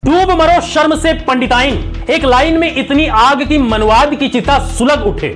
डूब मरो शर्म से पंडिताइन, एक लाइन में इतनी आग की मनवाद की चिता सुलग उठे।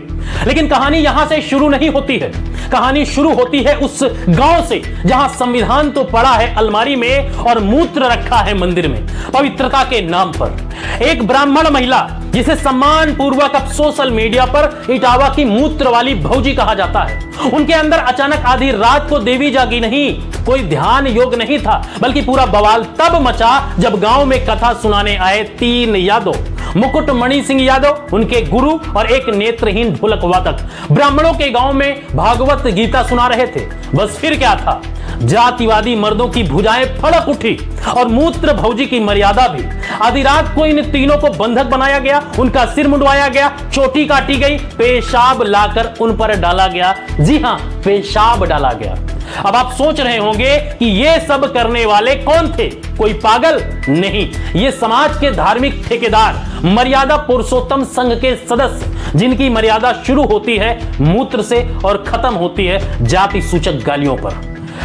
लेकिन कहानी यहां से शुरू नहीं होती है। कहानी शुरू होती है उस गांव से जहां संविधान तो पड़ा है अलमारी में और मूत्र रखा है मंदिर में, पवित्रता के नाम पर। एक ब्राह्मण महिला जिसे सम्मान पूर्वक अब सोशल मीडिया पर इटावा की मूत्र वाली भौजी कहा जाता है, उनके अंदर अचानक आधी रात को देवी जागी नहीं, कोई ध्यान योग नहीं था, बल्कि पूरा बवाल तब मचा जब गांव में कथा सुनाने आए 3 यादव, मुकुटमणि सिंह यादव, उनके गुरु और एक नेत्रहीन ढोलक वादक ब्राह्मणों के गांव में भागवत गीता सुना रहे थे। बस फिर क्या था, जातिवादी मर्दों की भुजाएं फड़क उठी और मूत्र भौजी की मर्यादा भी। आधी रात को इन तीनों को बंधक बनाया गया, उनका सिर मुंडवाया गया, चोटी काटी गई, पेशाब लाकर उन पर डाला गया। जी हां, पेशाब डाला गया। अब आप सोच रहे होंगे कि ये सब करने वाले कौन थे? कोई पागल नहीं, ये समाज के धार्मिक ठेकेदार, मर्यादा पुरुषोत्तम संघ के सदस्य, जिनकी मर्यादा शुरू होती है मूत्र से और खत्म होती है जाति सूचक गालियों पर।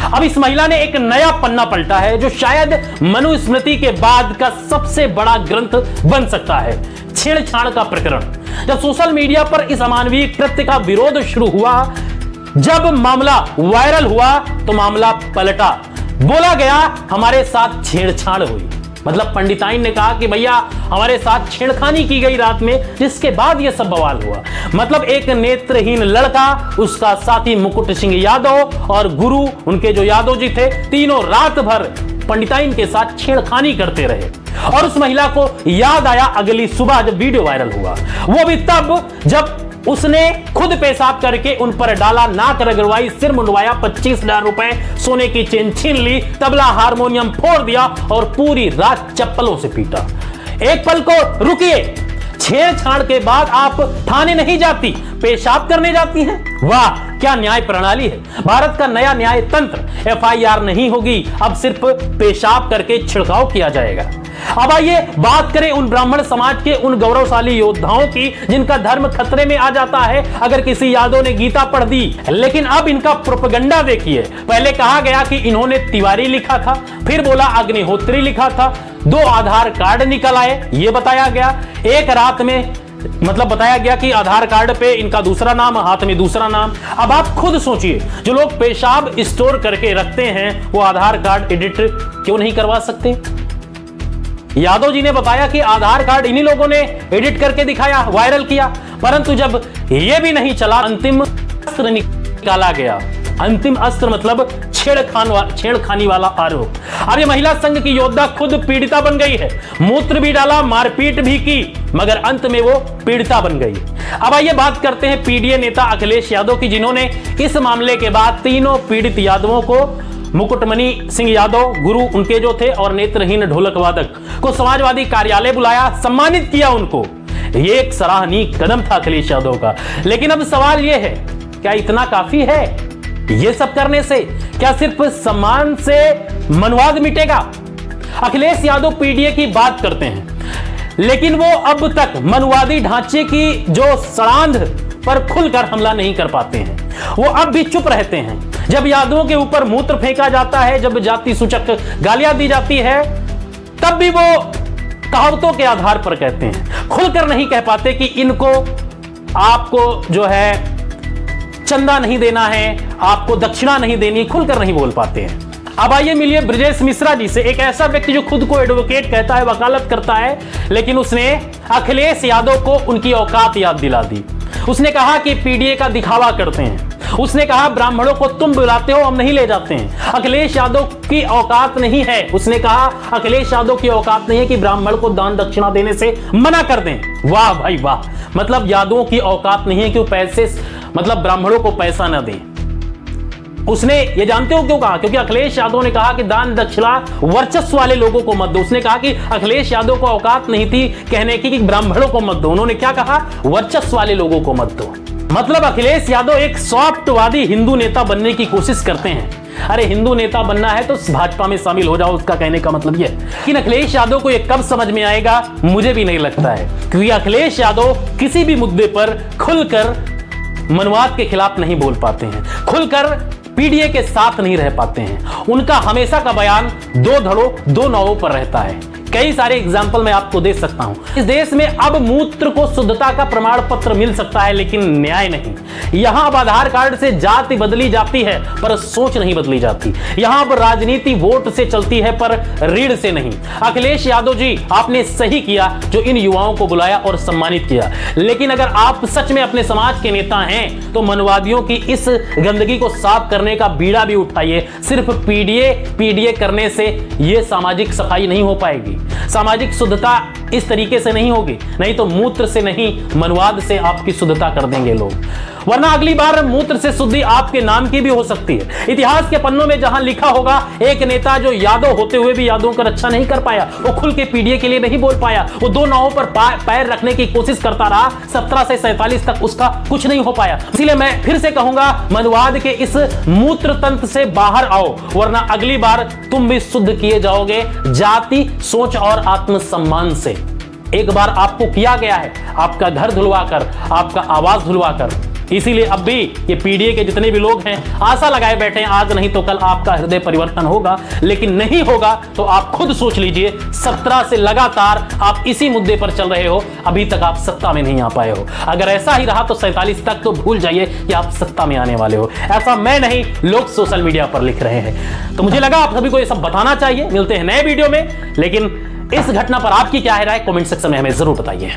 अब इस महिला ने एक नया पन्ना पलटा है जो शायद मनुस्मृति के बाद का सबसे बड़ा ग्रंथ बन सकता है, छेड़छाड़ का प्रकरण। जब सोशल मीडिया पर इस अमानवीय कृत्य का विरोध शुरू हुआ, जब मामला वायरल हुआ तो मामला पलटा। बोला गया हमारे साथ छेड़छाड़ हुई, मतलब पंडिताइन ने कहा कि भैया हमारे साथ छेड़खानी की गई रात में, जिसके बाद यह सब बवाल हुआ। मतलब एक नेत्रहीन लड़का, उसका साथी मुकुट सिंह यादव और गुरु उनके जो यादव जी थे, तीनों रात भर पंडिताइन के साथ छेड़खानी करते रहे। और उस महिला को याद आया अगली सुबह जब वीडियो वायरल हुआ, वो भी तब जब उसने खुद पेशाब करके उन पर डाला, नाक रगड़वाई, सिर मुंडवाया, 25,000 रुपए, सोने की चेन छीन ली, तबला हारमोनियम फोड़ दिया और पूरी रात चप्पलों से पीटा। एक पल को रुकिए, छेड़छाड़ के बाद आप थाने नहीं जाती, पेशाब करने जाती हैं? वाह, क्या न्याय प्रणाली है। भारत का नया न्याय तंत्र। FIR नहीं होगी, अब सिर्फ पेशाब करके छिड़काव किया जाएगा। अब आइए बात करें उन ब्राह्मण समाज के उन गौरवशाली योद्धाओं की जिनका धर्म खतरे में आ जाता है अगर किसी यादव ने गीता पढ़ दी। लेकिन अब इनका प्रोपेगेंडा देखिए। पहले कहा गया कि इन्होंने तिवारी लिखा था, फिर बोला अग्निहोत्री लिखा था, 2 आधार कार्ड निकल आए, यह बताया गया। एक रात में मतलब बताया गया कि आधार कार्ड पे इनका दूसरा नाम, हाथ में दूसरा नाम। अब आप खुद सोचिए, जो लोग पेशाब स्टोर करके रखते हैं वो आधार कार्ड एडिट क्यों नहीं करवा सकते? यादव जी ने बताया कि आधार कार्ड इन्हीं लोगों ने एडिट करके दिखाया, वायरल किया। परंतु जब यह भी नहीं चला, अंतिम अस्त्र निकाला गया। अंतिम अस्त्र मतलब छेड़खानी वाला आरोप। अब ये महिला संघ की योद्धा खुद पीड़िता बन गई है, मूत्र भी डाला, मारपीट भी की, मगर अंत में वो पीड़िता बन गई। अब आइए बात करते हैं PDA नेता अखिलेश यादव की, जिन्होंने इस मामले के बाद तीनों पीड़ित यादवों को, मुकुटमणि सिंह यादव, गुरु उनके जो थे, और नेत्रहीन ढोलक वादक को समाजवादी कार्यालय बुलाया, सम्मानित किया उनको। यह एक सराहनीय कदम था अखिलेश यादव का। लेकिन अब सवाल यह है, क्या इतना काफी है? ये सब करने से क्या सिर्फ सम्मान से मनवाद मिटेगा? अखिलेश यादव PDA की बात करते हैं, लेकिन वो अब तक मनवादी ढांचे की जो सड़ांध पर खुलकर हमला नहीं कर पाते हैं। वो अब भी चुप रहते हैं। जब यादवों के ऊपर मूत्र फेंका जाता है, जब जाति सूचक गालियां दी जाती है, तब भी वो कहावतों के आधार पर कहते हैं, खुलकर नहीं कह पाते कि इनको आपको जो है चंदा नहीं देना है, आपको दक्षिणा नहीं देनी, खुलकर नहीं बोल पाते हैं। अब आइए मिलिए ब्रजेश मिश्रा जी से, एक ऐसा व्यक्ति जो खुद को एडवोकेट कहता है, वकालत करता है, लेकिन उसने अखिलेश यादव को उनकी औकात याद दिला दी। उसने कहा कि PDA का दिखावा करते हैं। उसने कहा ब्राह्मणों को तुम बुलाते हो, हम नहीं ले जाते हैं। अखिलेश यादव की औकात नहीं है। उसने कहा अखिलेश यादव की औकात नहीं है कि ब्राह्मण को दान दक्षिणा देने से मना कर दें। वाह भाई वाह, मतलब यादवों की औकात नहीं है कि वो पैसे, मतलब ब्राह्मणों को पैसा न दें। उसने ये जानते हो क्यों कहा? क्योंकि अखिलेश यादव ने कहा कि दान दक्षिणा वर्चस्व वाले लोगों को मत दो। उसने कहा कि अखिलेश यादव को औकात नहीं थी कहने की कि ब्राह्मणों को मत दो, उन्होंने क्या कहा? वर्चस्व वाले लोगों को मत दो। मतलब अखिलेश यादव एक सॉफ्टवादी हिंदू नेता बनने की कोशिश करते हैं। अरे हिंदू नेता बनना है तो भाजपा में शामिल हो जाओ, उसका कहने का मतलब यह है। लेकिन अखिलेश यादव को यह कब समझ में आएगा, मुझे भी नहीं लगता है, क्योंकि अखिलेश यादव किसी भी मुद्दे पर खुलकर मनवाद के खिलाफ नहीं बोल पाते हैं, खुलकर PDA के साथ नहीं रह पाते हैं। उनका हमेशा का बयान 2 धड़ों 2 नावों पर रहता है। कई सारे एग्जाम्पल मैं आपको दे सकता हूं। इस देश में अब मूत्र को शुद्धता का प्रमाण पत्र मिल सकता है, लेकिन न्याय नहीं। यहां अब आधार कार्ड से जाति बदली जाती है पर सोच नहीं बदली जाती। यहां अब राजनीति वोट से चलती है पर रीढ़ से नहीं। अखिलेश यादव जी, आपने सही किया जो इन युवाओं को बुलाया और सम्मानित किया, लेकिन अगर आप सच में अपने समाज के नेता हैं तो मनवादियों की इस गंदगी को साफ करने का बीड़ा भी उठाइए। सिर्फ पीडीए करने से यह सामाजिक सफाई नहीं हो पाएगी, सामाजिक शुद्धता इस तरीके से नहीं होगी। नहीं तो मूत्र से नहीं, मनवाद से आपकी शुद्धता कर देंगे लोग, वरना अगली बार मूत्र से शुद्धि आपके नाम की भी हो सकती है। इतिहास के पन्नों में जहां लिखा होगा एक नेता जो यादव होते हुए भी यादवों का रक्षा नहीं कर पाया, वो खुल के पीडीए के लिए नहीं बोल पाया, वो दो नावों पर पैर रखने की कोशिश करता रहा, 17 से 47 तक उसका कुछ नहीं हो पाया। इसलिए मैं फिर से कहूंगा, मनवाद के इस मूत्र तंत्र से बाहर आओ, वरना अगली बार तुम भी शुद्ध किए जाओगे जाति, सोच और आत्मसम्मान से। एक बार आपको किया गया है, आपका घर धुलवाकर, आपका आवाज धुलवाकर। इसीलिए अब भी ये पीडीए के जितने भी लोग हैं आशा लगाए बैठे हैं आज नहीं तो कल आपका हृदय परिवर्तन होगा, लेकिन नहीं होगा तो आप खुद सोच लीजिए। 17 से लगातार आप इसी मुद्दे पर चल रहे हो, अभी तक आप सत्ता में नहीं आ पाए हो। अगर ऐसा ही रहा तो 47 तक तो भूल जाइए कि आप सत्ता में आने वाले हो। ऐसा मैं नहीं, लोग सोशल मीडिया पर लिख रहे हैं। तो मुझे लगा आप सभी को ये सब बताना चाहिए। मिलते हैं नए वीडियो में, लेकिन इस घटना पर आपकी क्या है राय, कमेंट सेक्शन में हमें जरूर बताइए।